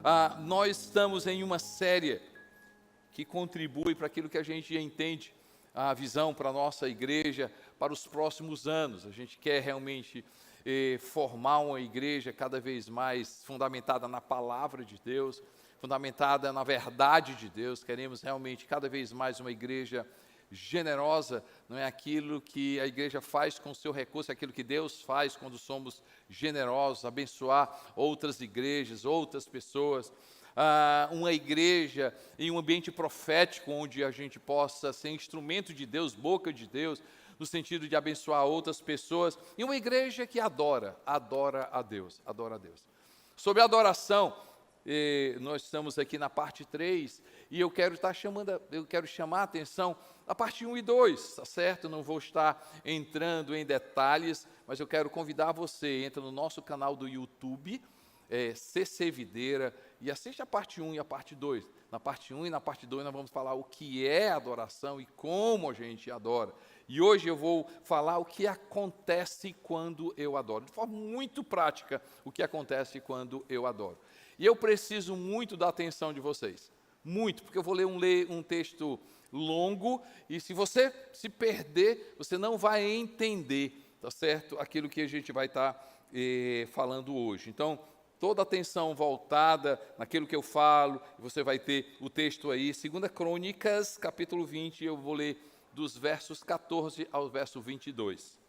Nós estamos em uma série que contribui para aquilo que a gente entende, a visão para a nossa igreja para os próximos anos. A gente quer realmente formar uma igreja cada vez mais fundamentada na palavra de Deus, fundamentada na verdade de Deus. Queremos realmente cada vez mais uma igreja generosa. Não é aquilo que a igreja faz com o seu recurso, é aquilo que Deus faz quando somos generosos, abençoar outras igrejas, outras pessoas. Uma igreja em um ambiente profético, onde a gente possa ser instrumento de Deus, boca de Deus, no sentido de abençoar outras pessoas, e uma igreja que adora a Deus, Sobre a adoração, nós estamos aqui na parte 3, e eu quero chamar a atenção a parte 1 e 2, tá certo? Não vou estar entrando em detalhes, mas eu quero convidar você, entra no nosso canal do YouTube, CC Videira, e assiste a parte 1 e a parte 2. Na parte 1 e na parte 2 nós vamos falar o que é adoração e como a gente adora. E hoje eu vou falar o que acontece quando eu adoro, de forma muito prática, o que acontece quando eu adoro. E eu preciso muito da atenção de vocês, muito, porque eu vou ler um texto longo, e se você se perder, você não vai entender, tá certo? Aquilo que a gente vai estar falando hoje. Então, toda a atenção voltada naquilo que eu falo, você vai ter o texto aí, 2 Crônicas, capítulo 20, eu vou ler dos versos 14 ao verso 22.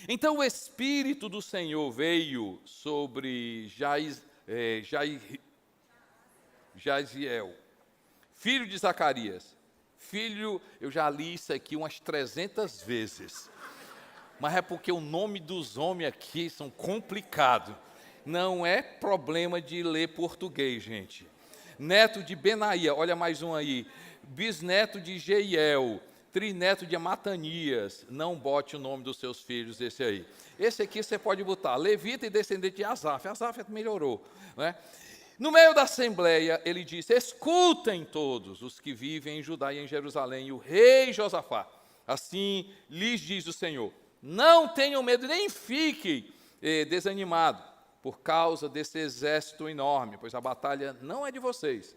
Então o Espírito do Senhor veio sobre Jaziel, filho de Zacarias. Eu já li isso aqui umas 300 vezes, mas é porque o nome dos homens aqui são complicados. Não é problema de ler português, gente. Neto de Benaia, olha mais um aí. Bisneto de Jeiel, trineto de Matanias. Não bote o nome dos seus filhos, esse aí. Esse aqui você pode botar levita e descendente de Asaf. Asaf melhorou, né? No meio da assembleia, ele disse: escutem todos os que vivem em Judá e em Jerusalém, e o rei Josafá. Assim lhes diz o Senhor: não tenham medo, nem fiquem desanimados por causa desse exército enorme, pois a batalha não é de vocês,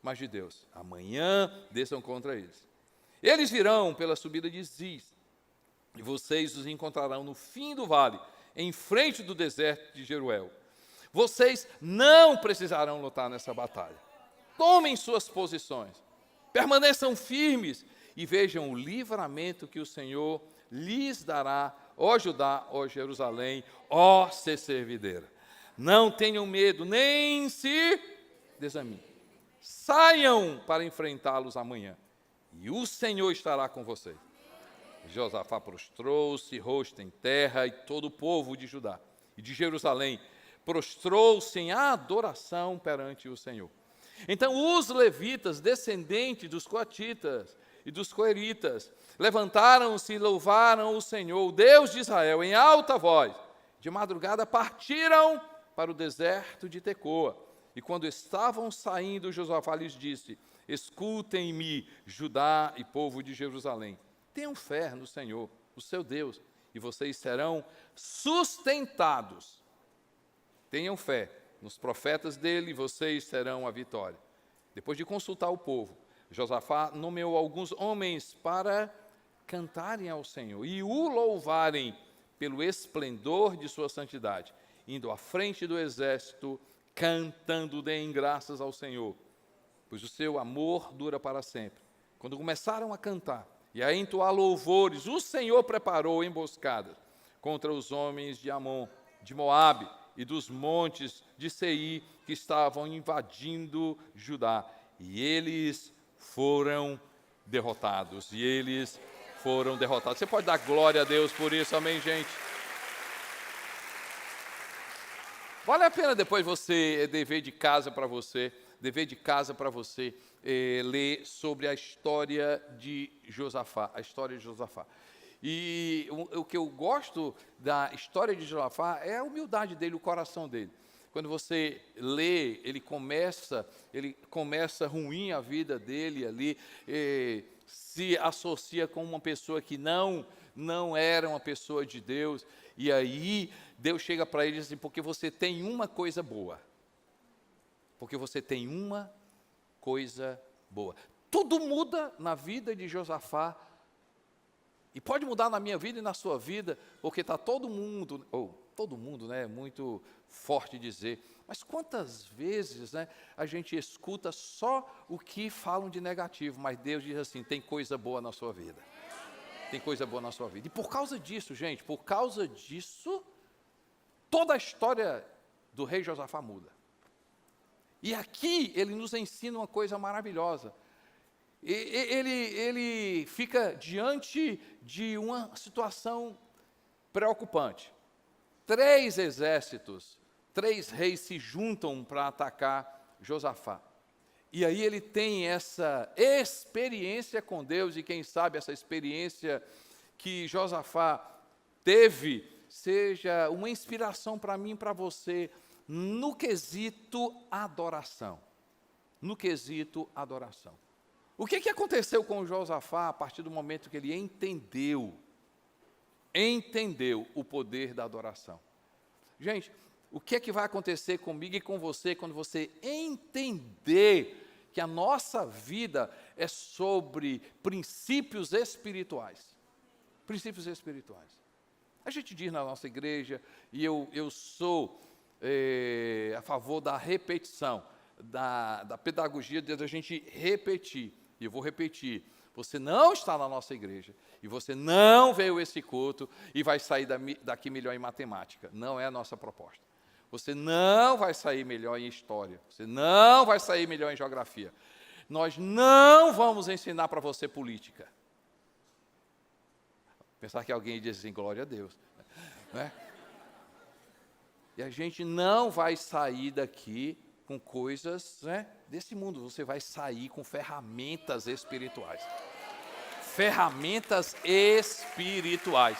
mas de Deus. Amanhã desçam contra eles. Eles virão pela subida de Ziz, e vocês os encontrarão no fim do vale, em frente do deserto de Jeruel. Vocês não precisarão lutar nessa batalha. Tomem suas posições, permaneçam firmes e vejam o livramento que o Senhor lhes dará, ó Judá, ó Jerusalém, ó CC Videira. Não tenham medo, nem se desanimem. Saiam para enfrentá-los amanhã, e o Senhor estará com vocês. Josafá prostrou-se, rosto em terra, e todo o povo de Judá e de Jerusalém prostrou-se em adoração perante o Senhor. Então os levitas, descendentes dos coatitas e dos coeritas, levantaram-se e louvaram o Senhor, o Deus de Israel, em alta voz. De madrugada partiram para o deserto de Tecoa. E quando estavam saindo, Josafá lhes disse: escutem-me, Judá e povo de Jerusalém. Tenham fé no Senhor, o seu Deus, e vocês serão sustentados. Tenham fé nos profetas dele, e vocês terão a vitória. Depois de consultar o povo, Josafá nomeou alguns homens para cantarem ao Senhor e o louvarem pelo esplendor de sua santidade, indo à frente do exército, cantando: deem graças ao Senhor, pois o seu amor dura para sempre. Quando começaram a cantar e a entoar louvores, o Senhor preparou emboscadas contra os homens de Amon, de Moabe e dos montes de Seir, que estavam invadindo Judá. E eles foram derrotados. Você pode dar glória a Deus por isso, amém, gente? Vale a pena depois dever de casa para você, ler sobre a história de Josafá, E o que eu gosto da história de Josafá é a humildade dele, o coração dele. Quando você lê, ele começa ruim a vida dele ali, se associa com uma pessoa que não era uma pessoa de Deus, e aí Deus chega para ele e diz assim: porque você tem uma coisa boa, Porque você tem uma coisa boa. Tudo muda na vida de Josafá, e pode mudar na minha vida e na sua vida, porque está todo mundo, né, muito forte dizer, mas quantas vezes, né, a gente escuta só o que falam de negativo, mas Deus diz assim, tem coisa boa na sua vida. Tem coisa boa na sua vida. E por causa disso, gente, por causa disso, toda a história do rei Josafá muda. E aqui ele nos ensina uma coisa maravilhosa. Ele fica diante de uma situação preocupante. 3 exércitos, 3 reis se juntam para atacar Josafá. E aí ele tem essa experiência com Deus, e quem sabe essa experiência que Josafá teve seja uma inspiração para mim e para você no quesito adoração. No quesito adoração. O que aconteceu com Josafá a partir do momento que ele entendeu o poder da adoração? Gente, o que vai acontecer comigo e com você quando você entender que a nossa vida é sobre princípios espirituais? Princípios espirituais. A gente diz na nossa igreja, e eu sou a favor da repetição, da pedagogia de a gente repetir. E eu vou repetir, você não está na nossa igreja, e você não veio a esse culto, e vai sair daqui melhor em matemática. Não é a nossa proposta. Você não vai sair melhor em história, você não vai sair melhor em geografia. Nós não vamos ensinar para você política. Pensar que alguém diz assim, glória a Deus. Né? E a gente não vai sair daqui com coisas, né, desse mundo. Você vai sair com ferramentas espirituais. Ferramentas espirituais.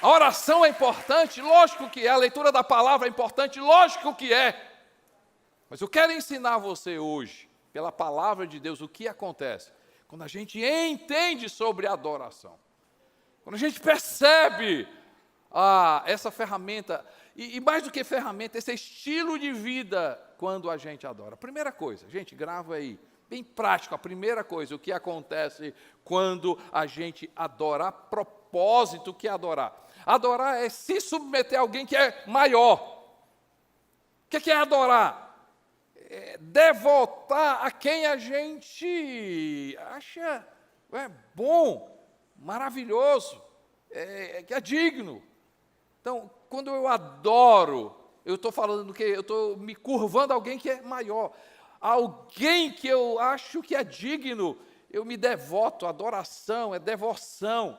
A oração é importante? Lógico que é. A leitura da palavra é importante? Lógico que é. Mas eu quero ensinar você hoje, pela palavra de Deus, o que acontece quando a gente entende sobre a adoração. Quando a gente percebe essa ferramenta, e mais do que ferramenta, esse estilo de vida quando a gente adora. Primeira coisa, gente, grava aí, bem prático, a primeira coisa, o que acontece quando a gente adora, a propósito que é adorar. Adorar é se submeter a alguém que é maior. O que é adorar? É devotar a quem a gente acha bom, maravilhoso, que é digno. Então, quando eu adoro, eu estou falando do quê? Eu estou me curvando a alguém que é maior. Alguém que eu acho que é digno, eu me devoto. Adoração é devoção.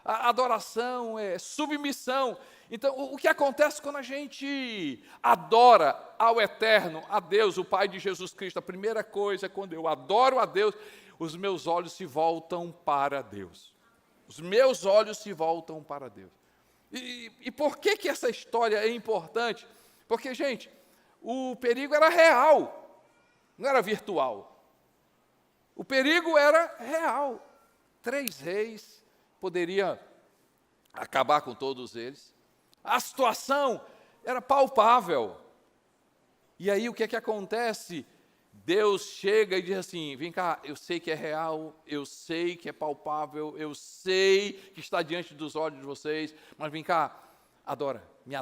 A adoração é submissão. Então, o que acontece quando a gente adora ao Eterno, a Deus, o Pai de Jesus Cristo? A primeira coisa, quando eu adoro a Deus, os meus olhos se voltam para Deus. Os meus olhos se voltam para Deus. E por que essa história é importante? Porque, gente, o perigo era real, não era virtual. O perigo era real. 3 reis poderiam acabar com todos eles. A situação era palpável. E aí o que acontece? Deus chega e diz assim, vem cá, eu sei que é real, eu sei que é palpável, eu sei que está diante dos olhos de vocês, mas vem cá, me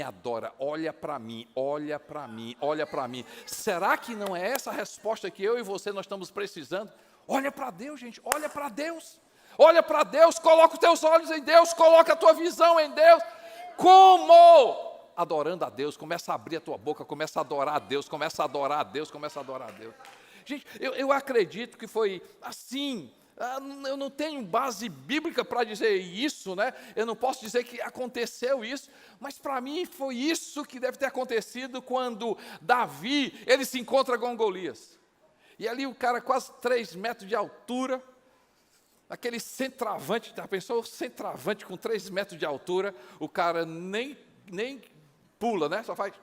adora, olha para mim, olha para mim, olha para mim. Será que não é essa a resposta que eu e você nós estamos precisando? Olha para Deus, gente, olha para Deus. Olha para Deus, coloca os teus olhos em Deus, coloca a tua visão em Deus. Como? Adorando a Deus, começa a abrir a tua boca, começa a adorar a Deus, começa a adorar a Deus, começa a adorar a Deus. Gente, eu acredito que foi assim. Eu não tenho base bíblica para dizer isso, né? Eu não posso dizer que aconteceu isso, mas para mim foi isso que deve ter acontecido quando Davi, ele se encontra com Golias. E ali o cara quase 3 metros de altura, aquele centroavante, já pensou? Centroavante com 3 metros de altura, o cara nem pula, né? Só faz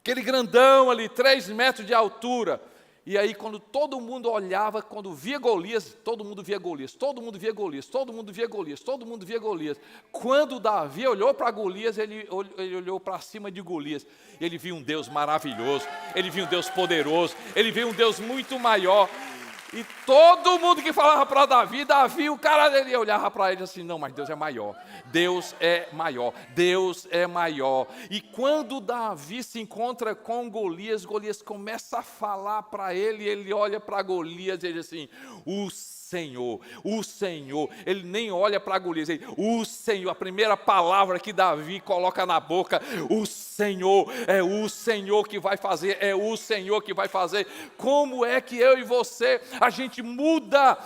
aquele grandão ali, 3 metros de altura. E aí, quando todo mundo olhava, quando via Golias, todo mundo via Golias, todo mundo via Golias, todo mundo via Golias, todo mundo via Golias. Quando Davi olhou para Golias, ele olhou para cima de Golias. Ele viu um Deus maravilhoso, ele viu um Deus poderoso, ele viu um Deus muito maior. E todo mundo que falava para Davi, o cara dele olhava para ele assim, não, mas Deus é maior, Deus é maior, Deus é maior. E quando Davi se encontra com Golias, Golias começa a falar para ele, ele olha para Golias e diz assim, o Senhor, ele nem olha para Golias, ele, o Senhor, a primeira palavra que Davi coloca na boca, o Senhor, é o Senhor que vai fazer, é o Senhor que vai fazer. Como é que eu e você, a gente muda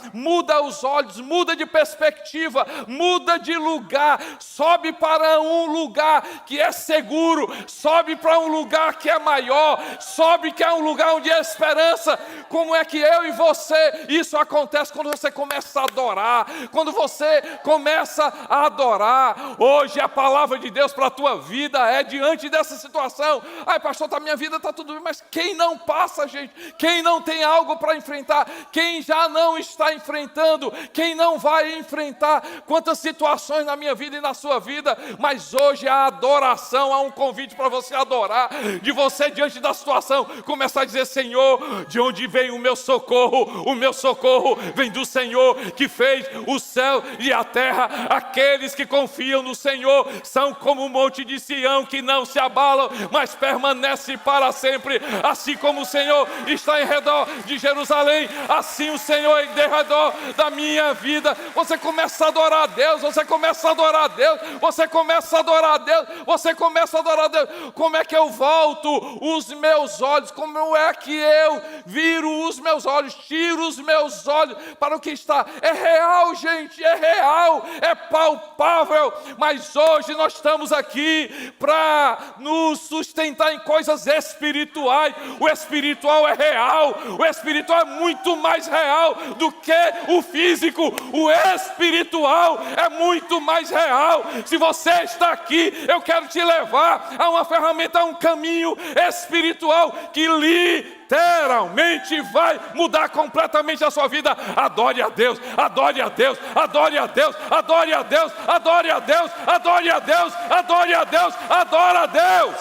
os olhos, muda de perspectiva, muda de lugar, sobe para um lugar que é seguro, sobe para um lugar que é maior, sobe que é um lugar onde é esperança. Como é que eu e você, isso acontece quando você começa a adorar, quando você começa a adorar. Hoje a palavra de Deus para a tua vida é diante dessa situação. Ai, pastor, minha vida está tudo bem, mas quem não passa, gente? Quem não tem algo para enfrentar? Quem já não está enfrentando? Quem não vai enfrentar? Quantas situações na minha vida e na sua vida, mas hoje a adoração, há um convite para você adorar, de você diante da situação, começar a dizer, Senhor, de onde vem o meu socorro? O meu socorro vem do Senhor que fez o céu e a terra. Aqueles que confiam no Senhor são como o monte de Sião, que não se abalam, mas permanece para sempre. Assim como o Senhor está em redor de Jerusalém, assim o Senhor é em redor da minha vida. Você começa a adorar a Deus, você começa a adorar a Deus, você começa a adorar a Deus, você começa a adorar a Deus. Como é que eu volto os meus olhos? Como é que eu viro os meus olhos, tiro os meus olhos para o que está? É real, gente, é real, é palpável, mas hoje nós estamos aqui para nos sustentar em coisas espirituais. O espiritual é real, o espiritual é muito mais real do que o físico. O espiritual é muito mais real. Se você está aqui, eu quero te levar a uma ferramenta, a um caminho espiritual que literalmente vai mudar completamente a sua vida. Adore a Deus, adore a Deus, adore a Deus, adore a Deus, adore a Deus, adore a Deus, adore a Deus, adora a Deus.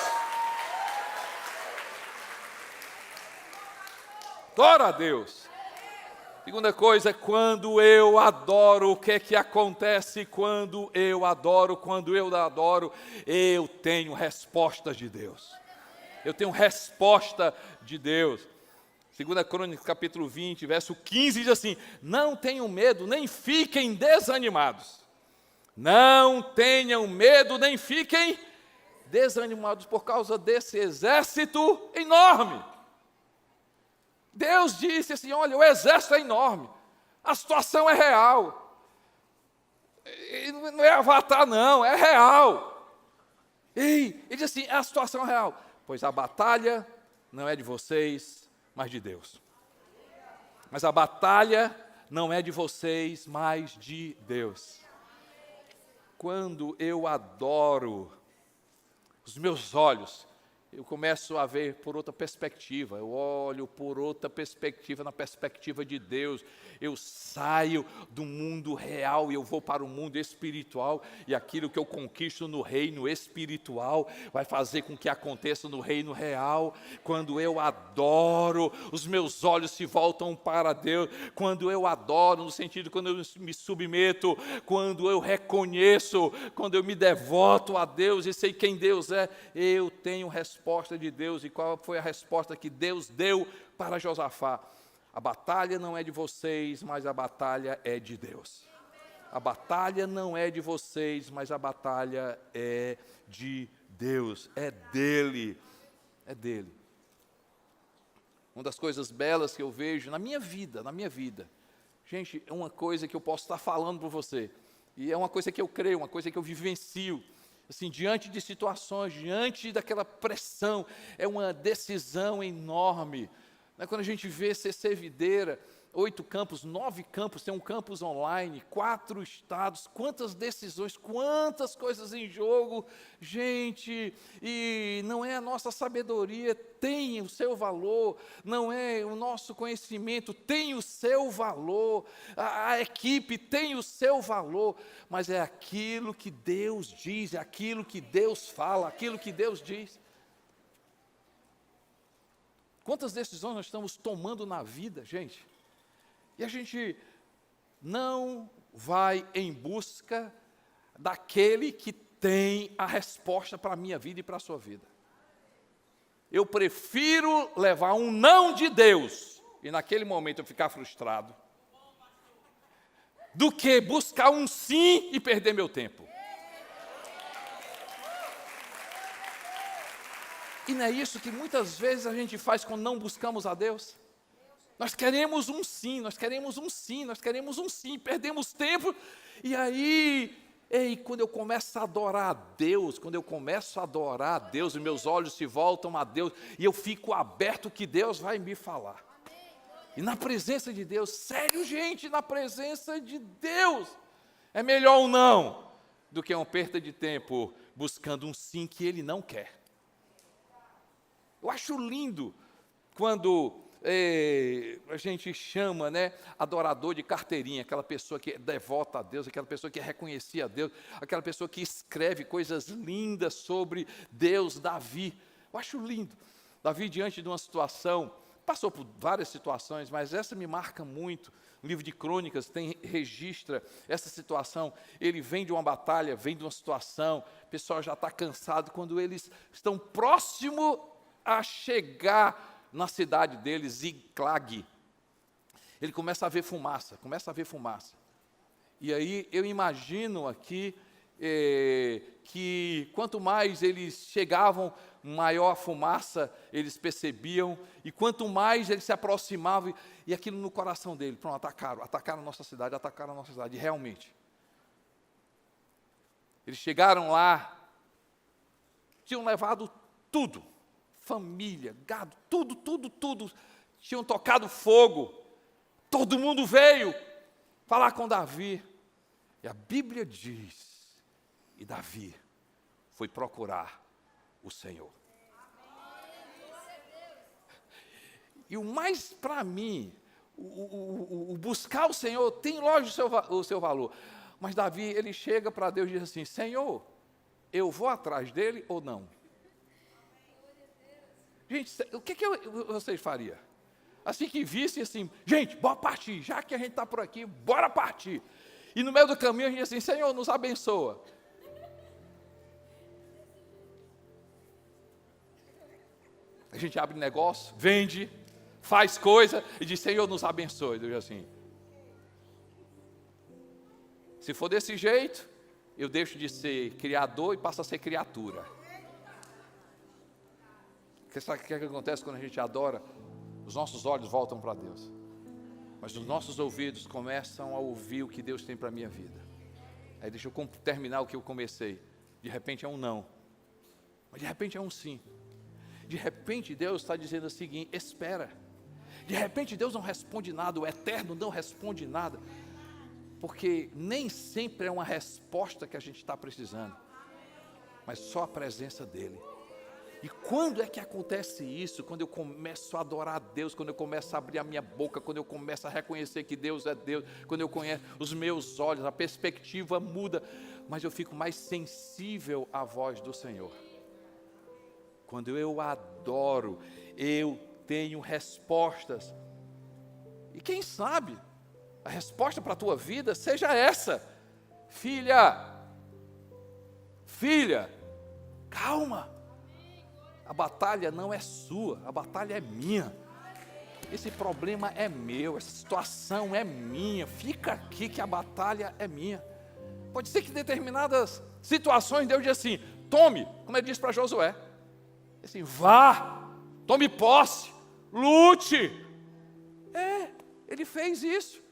Adora a Deus. Segunda coisa, quando eu adoro, o que é que acontece quando eu adoro? Quando eu adoro, eu tenho respostas de Deus. Eu tenho resposta de Deus. 2 Crônicas, capítulo 20, verso 15, diz assim, não tenham medo, nem fiquem desanimados. Não tenham medo, nem fiquem desanimados por causa desse exército enorme. Deus disse assim, olha, o exército é enorme, a situação é real. E não é Avatar não, é real. Ele diz assim, a situação é real. Pois a batalha não é de vocês, mas de Deus. Mas a batalha não é de vocês, mas de Deus. Quando eu adoro, os meus olhos, eu começo a ver por outra perspectiva, eu olho por outra perspectiva, na perspectiva de Deus. Eu saio do mundo real e eu vou para o mundo espiritual, e aquilo que eu conquisto no reino espiritual vai fazer com que aconteça no reino real. Quando eu adoro, os meus olhos se voltam para Deus. Quando eu adoro, no sentido quando eu me submeto, quando eu reconheço, quando eu me devoto a Deus e sei quem Deus é, eu tenho resposta de Deus. E qual foi a resposta que Deus deu para Josafá? A batalha não é de vocês, mas a batalha é de Deus. A batalha não é de vocês, mas a batalha é de Deus. É dele. É dele. Uma das coisas belas que eu vejo na minha vida, gente, é uma coisa que eu posso estar falando para você, e é uma coisa que eu creio, uma coisa que eu vivencio, assim, diante de situações, diante daquela pressão, é uma decisão enorme. Quando a gente vê CC Videira, 8 campos, 9 campos, tem um campus online, 4 estados, quantas decisões, quantas coisas em jogo, gente, e não é a nossa sabedoria, tem o seu valor, não é o nosso conhecimento, tem o seu valor, a equipe tem o seu valor, mas é aquilo que Deus diz, é aquilo que Deus fala, aquilo que Deus diz. Quantas decisões nós estamos tomando na vida, gente? E a gente não vai em busca daquele que tem a resposta para a minha vida e para a sua vida. Eu prefiro levar um não de Deus, e naquele momento eu ficar frustrado, do que buscar um sim e perder meu tempo. E não é isso que muitas vezes a gente faz quando não buscamos a Deus? Nós queremos um sim, nós queremos um sim, nós queremos um sim, perdemos tempo, e aí, quando eu começo a adorar a Deus, e meus olhos se voltam a Deus, e eu fico aberto que Deus vai me falar. E na presença de Deus, sério gente, na presença de Deus, é melhor um não, do que uma perda de tempo buscando um sim que Ele não quer. Eu acho lindo quando a gente chama, adorador de carteirinha, aquela pessoa que é devota a Deus, aquela pessoa que reconhecia a Deus, aquela pessoa que escreve coisas lindas sobre Deus. Davi, eu acho lindo. Davi, diante de uma situação, passou por várias situações, mas essa me marca muito. O livro de Crônicas registra essa situação. Ele vem de uma batalha, vem de uma situação, o pessoal já está cansado, quando eles estão próximos a chegar na cidade deles, Ziklag, ele começa a ver fumaça, e aí eu imagino aqui, que quanto mais eles chegavam, maior a fumaça eles percebiam, e quanto mais eles se aproximavam, e aquilo no coração dele, pronto, atacaram a nossa cidade, e realmente, eles chegaram lá, tinham levado tudo, família, gado, tudo, tinham tocado fogo, todo mundo veio falar com Davi, e a Bíblia diz, e Davi foi procurar o Senhor. E o mais para mim, o buscar o Senhor tem lógico o seu valor, mas Davi, ele chega para Deus e diz assim, Senhor, eu vou atrás dele ou não? Gente, o que vocês fariam? Assim que vissem assim, gente, bora partir, já que a gente está por aqui, bora partir. E no meio do caminho a gente diz assim, Senhor, nos abençoa. A gente abre negócio, vende, faz coisa e diz, Senhor, nos abençoe. Deus assim, se for desse jeito, eu deixo de ser criador e passo a ser criatura. Sabe o que acontece quando a gente adora? Os nossos olhos voltam para Deus, mas os nossos ouvidos começam a ouvir o que Deus tem para a minha vida. Aí deixa eu terminar o que eu comecei. De repente é um não, mas de repente é um sim. De repente Deus está dizendo o seguinte, espera. De repente Deus não responde nada, o Eterno não responde nada, porque nem sempre é uma resposta que a gente está precisando, mas só a presença dEle. E quando é que acontece isso? Quando eu começo a adorar a Deus, quando eu começo a abrir a minha boca, quando eu começo a reconhecer que Deus é Deus, quando eu conheço os meus olhos, a perspectiva muda, mas eu fico mais sensível à voz do Senhor. Quando eu adoro, eu tenho respostas. E quem sabe, a resposta para a tua vida seja essa: filha, calma. A batalha não é sua, a batalha é minha. Esse problema é meu, essa situação é minha. Fica aqui que a batalha é minha. Pode ser que em determinadas situações Deus diz assim, tome, como ele disse para Josué. Assim, vá, tome posse, lute. Ele fez isso.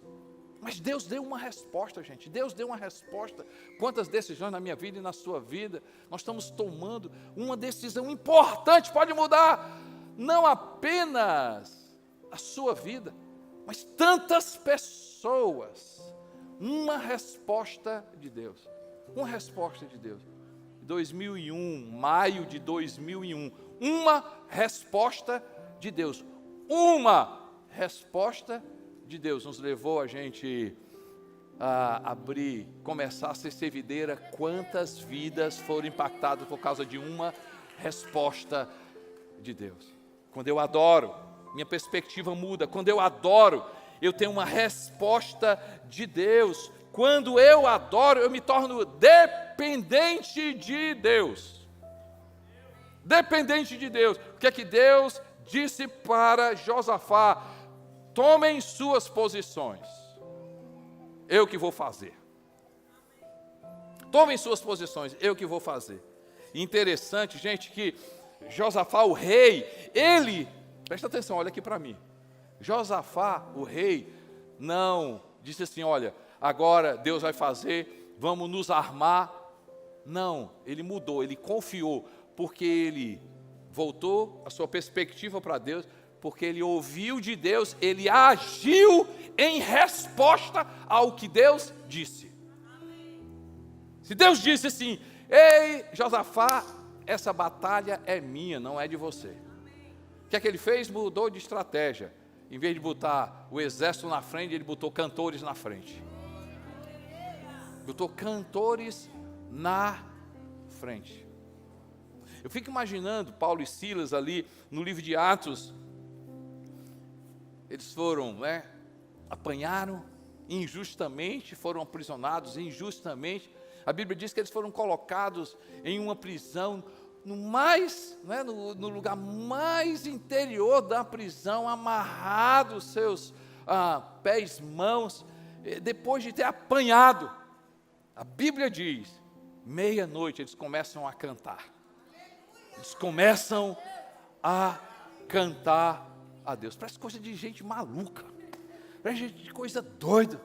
Mas Deus deu uma resposta, gente. Deus deu uma resposta. Quantas decisões na minha vida e na sua vida nós estamos tomando? Uma decisão importante pode mudar não apenas a sua vida, Mas tantas pessoas, uma resposta de Deus. Uma resposta de Deus. 2001, maio de 2001, uma resposta de Deus. Uma resposta de Deus nos levou a gente a abrir, começar a ser servideira. Quantas vidas foram impactadas por causa de uma resposta de Deus? Quando eu adoro, minha perspectiva muda. Quando eu adoro, eu tenho uma resposta de Deus. Quando eu adoro, eu me torno dependente de Deus. Dependente de Deus. O que é que Deus disse para Josafá? Tomem suas posições. Eu que vou fazer. Tomem suas posições, eu que vou fazer. Interessante, gente, que Josafá, o rei, ele, presta atenção, olha aqui para mim. Josafá, o rei, não disse assim, olha, agora Deus vai fazer, vamos nos armar. Não, ele mudou, ele confiou, porque ele voltou a sua perspectiva para Deus, porque ele ouviu de Deus, ele agiu em resposta ao que Deus disse. Se Deus disse assim, ei, Josafá, essa batalha é minha, não é de você. O que é que ele fez? Mudou de estratégia. Em vez de botar o exército na frente, ele botou cantores na frente. Botou cantores na frente. Eu fico imaginando Paulo e Silas ali no livro de Atos. Eles foram, apanharam injustamente, foram aprisionados injustamente. A Bíblia diz que eles foram colocados em uma prisão no lugar mais interior da prisão, amarrados seus pés, mãos, depois de ter apanhado. A Bíblia diz, meia-noite eles começam a cantar. Eles começam a cantar a Deus. Parece coisa de gente maluca, parece de coisa doida.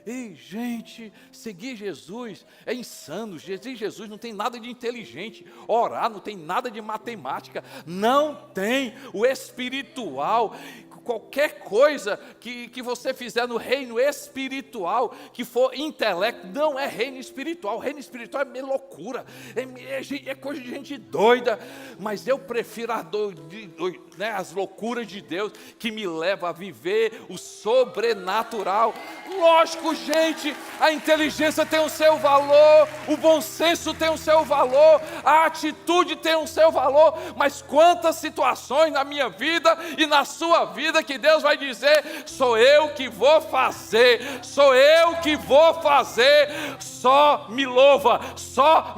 Ei, gente, seguir Jesus é insano. Seguir Jesus não tem nada de inteligente. Orar não tem nada de matemática. Não tem o espiritual. Qualquer coisa que você fizer no reino espiritual, que for intelecto, não é reino espiritual. O reino espiritual é meio loucura, é coisa de gente doida. Mas eu prefiro as loucuras de Deus, que me leva a viver o sobrenatural. Lógico, gente, a inteligência tem o seu valor, o bom senso tem o seu valor, a atitude tem o seu valor, mas quantas situações na minha vida e na sua vida que Deus vai dizer, sou eu que vou fazer, sou eu que vou fazer, só me louva, só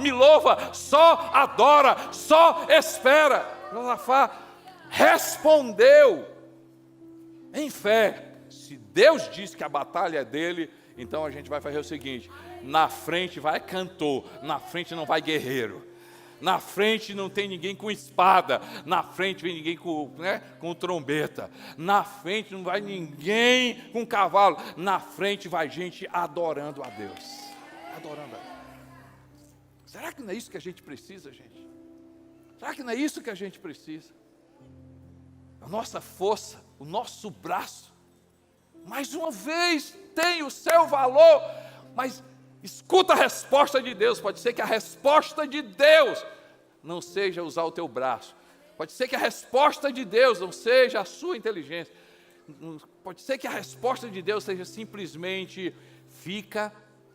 adora, só espera. Josafá respondeu em fé. Se Deus diz que a batalha é dele, então a gente vai fazer o seguinte, na frente vai cantor, na frente não vai guerreiro, na frente não tem ninguém com espada, na frente vem ninguém com trombeta, na frente não vai ninguém com cavalo, na frente vai gente adorando a Deus, adorando a Deus. Será que não é isso que a gente precisa, gente? Será que não é isso que a gente precisa? A nossa força, o nosso braço, mais uma vez, tem o seu valor, mas escuta a resposta de Deus. Pode ser que a resposta de Deus não seja usar o teu braço, pode ser que a resposta de Deus não seja a sua inteligência, pode ser que a resposta de Deus seja simplesmente, fica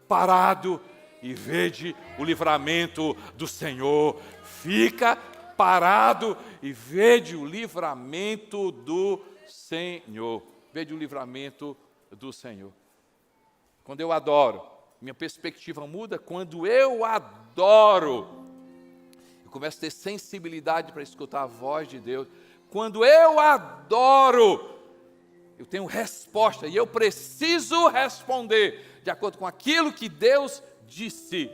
parado e vede o livramento do Senhor, fica parado e vede o livramento do Senhor. Vede o livramento do Senhor. Quando eu adoro, minha perspectiva muda. Quando eu adoro, eu começo a ter sensibilidade para escutar a voz de Deus. Quando eu adoro, eu tenho resposta e eu preciso responder de acordo com aquilo que Deus disse.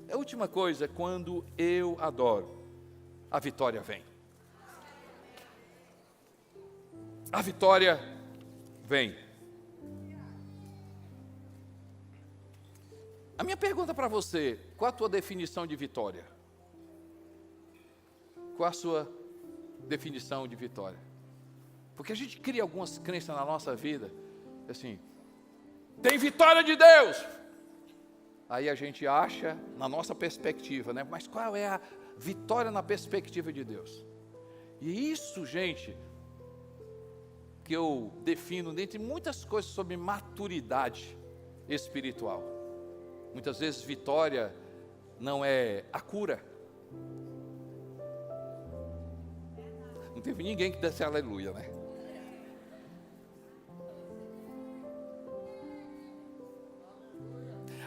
A última coisa, quando eu adoro, a vitória vem. A vitória vem. A minha pergunta para você, qual a tua definição de vitória? Qual a sua definição de vitória? Porque a gente cria algumas crenças na nossa vida assim, tem vitória de Deus. Aí a gente acha, na nossa perspectiva, né? Mas qual é a vitória na perspectiva de Deus? E isso, gente, que eu defino dentre muitas coisas sobre maturidade espiritual. Muitas vezes vitória não é a cura. Não teve ninguém que desse aleluia, né?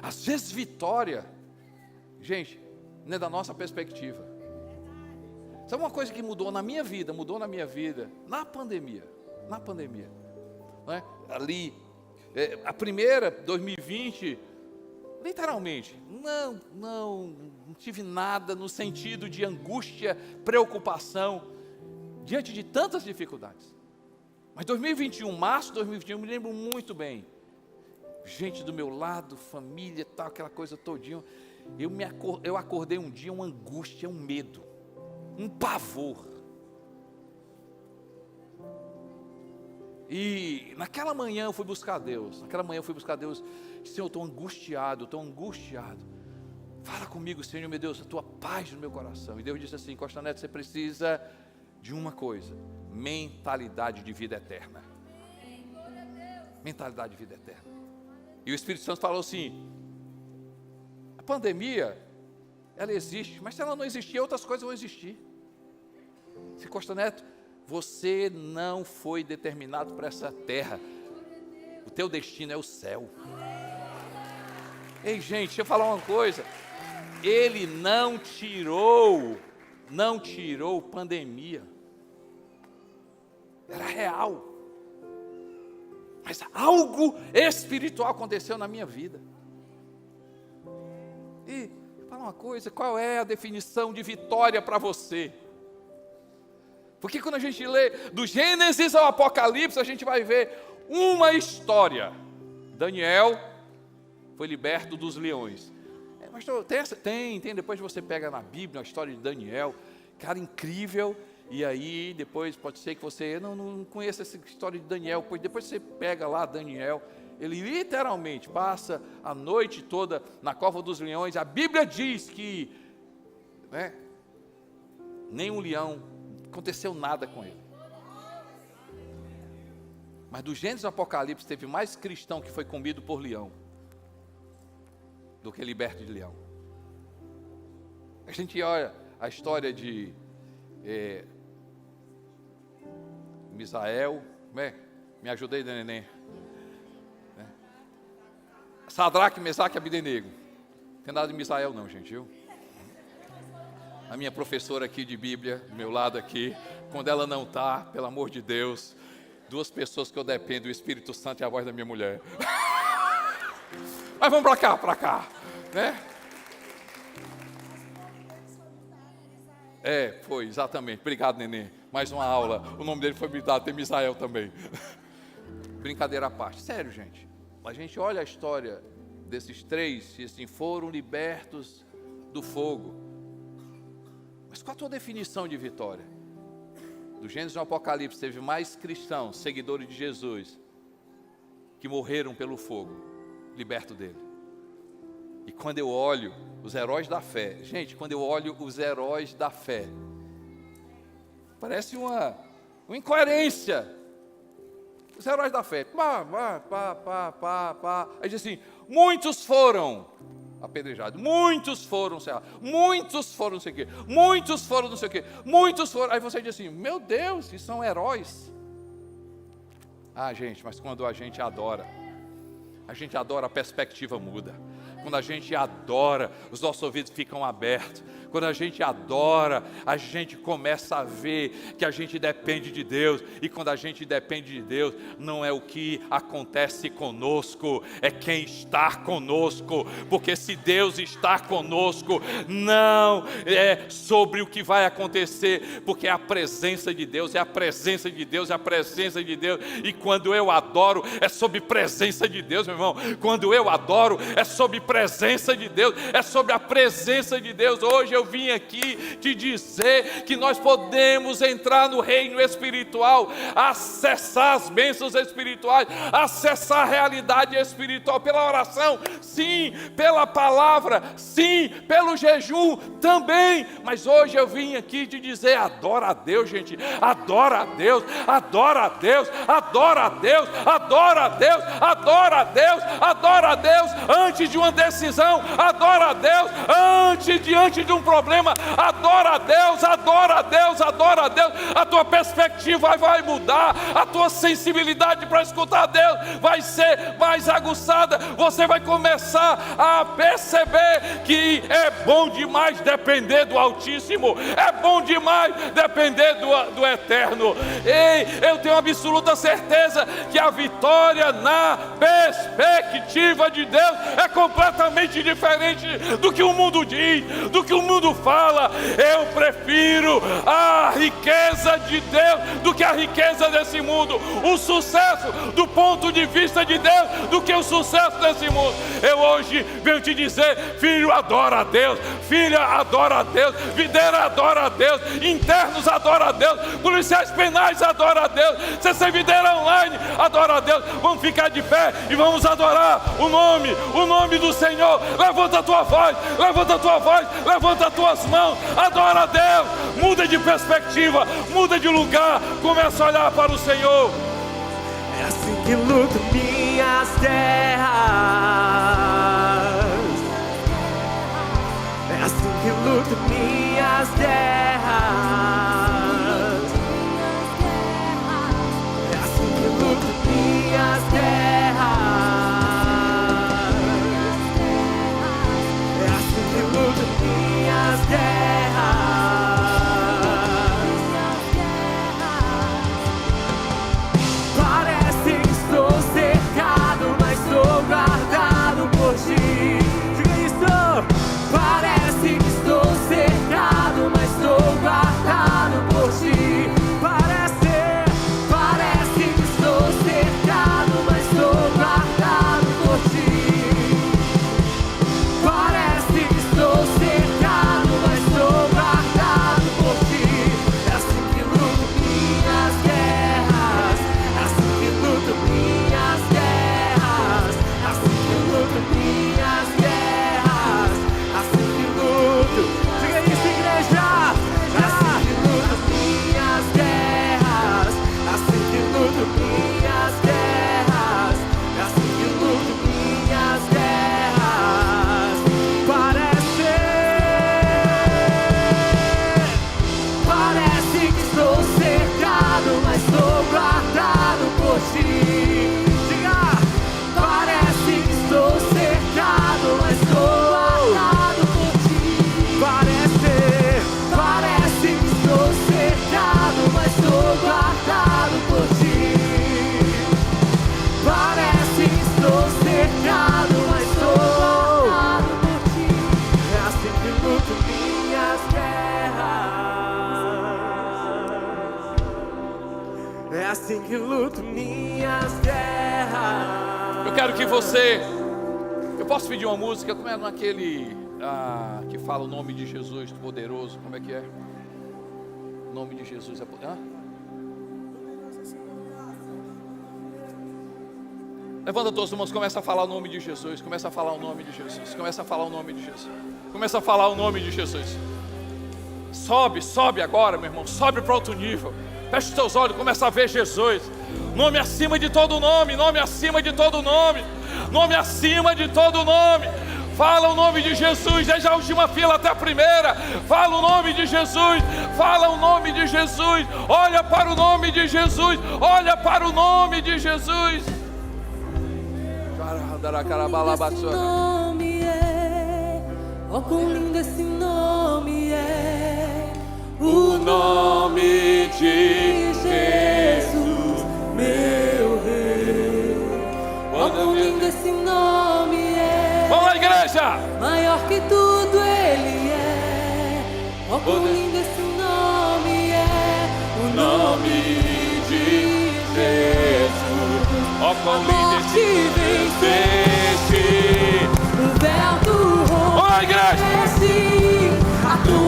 Às vezes vitória, gente, não é da nossa perspectiva. Sabe uma coisa que mudou na minha vida, na pandemia, né? Ali, a primeira, 2020, literalmente, não tive nada no sentido de angústia, preocupação, diante de tantas dificuldades. Mas 2021, março de 2021, eu me lembro muito bem, gente do meu lado, família, tal, aquela coisa todinha, eu acordei um dia, uma angústia, um medo, um pavor. E naquela manhã eu fui buscar Deus, Senhor, eu estou angustiado, fala comigo, Senhor, meu Deus, a tua paz no meu coração. E Deus disse assim: Costa Neto, você precisa de uma coisa, mentalidade de vida eterna. Mentalidade de vida eterna. E o Espírito Santo falou assim: a pandemia, ela existe, mas se ela não existir, outras coisas vão existir. Se Costa Neto, você não foi determinado para essa terra, o teu destino é o céu. Ei, gente, deixa eu falar uma coisa, Ele não tirou pandemia, era real, mas algo espiritual aconteceu na minha vida. E fala uma coisa, qual é a definição de vitória para você? Porque quando a gente lê do Gênesis ao Apocalipse, a gente vai ver uma história. Daniel foi liberto dos leões. Mas tem, depois você pega na Bíblia a história de Daniel, cara, incrível. E aí depois pode ser que você não conheça essa história de Daniel, pois depois você pega lá Daniel, ele literalmente passa a noite toda na cova dos leões. A Bíblia diz que, né, nenhum leão, aconteceu nada com ele. Mas do Gênesis ao Apocalipse teve mais cristão que foi comido por leão do que liberto de leão. A gente olha a história de Misael, me ajudei, neném. Sadraque, Mesaque e Abidenego. Não tem nada de Misael não, gente, viu? A minha professora aqui de Bíblia, do meu lado aqui, quando ela não está, pelo amor de Deus, duas pessoas que eu dependo, o Espírito Santo e a voz da minha mulher. Mas vamos para cá, né? Foi, exatamente. Obrigado, neném. Mais uma aula. O nome dele foi me dado, tem Misael também. Brincadeira à parte. Sério, gente. A gente olha a história desses três, e assim, foram libertos do fogo. Mas qual a tua definição de vitória? Do Gênesis ao Apocalipse teve mais cristãos, seguidores de Jesus, que morreram pelo fogo, liberto dele. E quando eu olho os heróis da fé, gente, quando eu olho os heróis da fé, parece uma incoerência. Os heróis da fé, aí diz assim, muitos foram apedrejados, muitos foram cerrados, muitos foram não sei o quê, muitos foram não sei o quê, muitos foram, aí você diz assim, meu Deus, isso são heróis. Gente, mas quando a gente adora, a perspectiva muda. Quando a gente adora, os nossos ouvidos ficam abertos. Quando a gente adora, a gente começa a ver que a gente depende de Deus. E quando a gente depende de Deus, não é o que acontece conosco, é quem está conosco. Porque se Deus está conosco, não é sobre o que vai acontecer, porque é a presença de Deus, é a presença de Deus, é a presença de Deus. E quando eu adoro, é sobre presença de Deus, meu irmão. Quando eu adoro, é sobre presença de Deus, é sobre a presença de Deus. Hoje eu eu vim aqui te dizer que nós podemos entrar no reino espiritual, acessar as bênçãos espirituais, acessar a realidade espiritual pela oração, sim, pela palavra, sim, pelo jejum também. Mas hoje eu vim aqui te dizer: adora a Deus, gente, adora a Deus, adora a Deus, adora a Deus, adora a Deus, adora a Deus, adora a Deus antes de uma decisão, adora a Deus diante de um problema, adora a Deus, adora a Deus, adora a Deus. A tua perspectiva vai mudar, a tua sensibilidade para escutar a Deus vai ser mais aguçada. Você vai começar a perceber que é bom demais depender do Altíssimo, é bom demais depender do Eterno. Ei, eu tenho absoluta certeza que a vitória na perspectiva de Deus é completamente diferente do que o mundo diz, do que o mundo fala. Eu prefiro a riqueza de Deus do que a riqueza desse mundo, o sucesso do ponto de vista de Deus do que o sucesso desse mundo. Eu hoje venho te dizer: filho, adora a Deus, filha, adora a Deus, videira, adora a Deus, internos, adora a Deus, policiais penais, adora a Deus, CC Videira Online, adora a Deus. Vamos ficar de pé e vamos adorar o nome do Senhor. Levanta a tua voz, levanta a tua voz, levanta as tuas mãos, adora a Deus, muda de perspectiva, muda de lugar, começa a olhar para o Senhor. É assim que luto minhas terras, é assim que luto minhas terras, é assim que luto minhas terras, é assim que luto minhas terras. Parece que estou cercado, mas estou guardado por ti. Diga isso! Parece que estou cercado, mas estou guardado por ti. Parece que estou cercado, mas estou guardado por ti. Parece que estou cercado, mas estou guardado por ti. É assim que luto minhas guerras, é assim que luto minhas guerras, é assim que luto minhas guerras, é assim que luto. Diga isso, igreja! É assim que luto minhas guerras, é assim que luto minhas guerras, é assim que luto minhas guerras. Parece que estou cercado, mas estou guardado por ti. Diga! Parece que estou cercado, mas estou guardado por ti. Parece que estou cercado, mas estou guardado por ti. Parece que estou cercado, mas estou guardado por ti. É assim que luto minhas guerras. É assim que luto minhas guerras. Eu quero que você... Eu posso pedir uma música? Como é naquele que fala o nome de Jesus poderoso? Como é que é? O nome de Jesus é poderoso. Levanta todas as mãos, começa a falar o nome de Jesus. Começa a falar o nome de Jesus. Começa a falar o nome de Jesus. Começa a falar o nome de Jesus. Sobe agora, meu irmão. Sobe para outro nível. Fecha os teus olhos, começa a ver Jesus. Nome acima de todo nome. Nome acima de todo nome. Nome acima de todo nome. Fala o nome de Jesus, desde a última fila até a primeira. Fala o nome de Jesus. Fala o nome de Jesus. Olha para o nome de Jesus. Olha para o nome de Jesus. Esse nome é, oh, quão lindo esse nome é, o nome de Jesus, meu Rei. Oh, quão lindo esse nome é. Vamos lá, igreja! Maior que tudo ele é. Oh, quão lindo esse nome é, o nome de Jesus. Ó, quão lindo esse venceste, o véu do igreja! a tua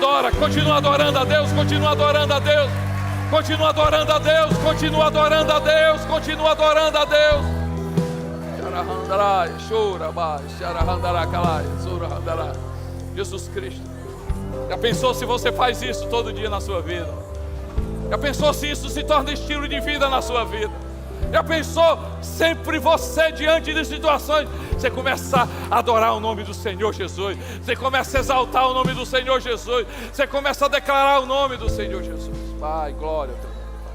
Adora, continua adorando a Deus, continua adorando a Deus. Continua adorando a Deus, continua adorando a Deus, continua adorando a Deus. Jesus Cristo. Já pensou se você faz isso todo dia na sua vida? Já pensou se isso se torna estilo de vida na sua vida? Já pensou sempre você diante de situações, você começa a adorar o nome do Senhor Jesus, você começa a exaltar o nome do Senhor Jesus, você começa a declarar o nome do Senhor Jesus. Pai, glória a Deus.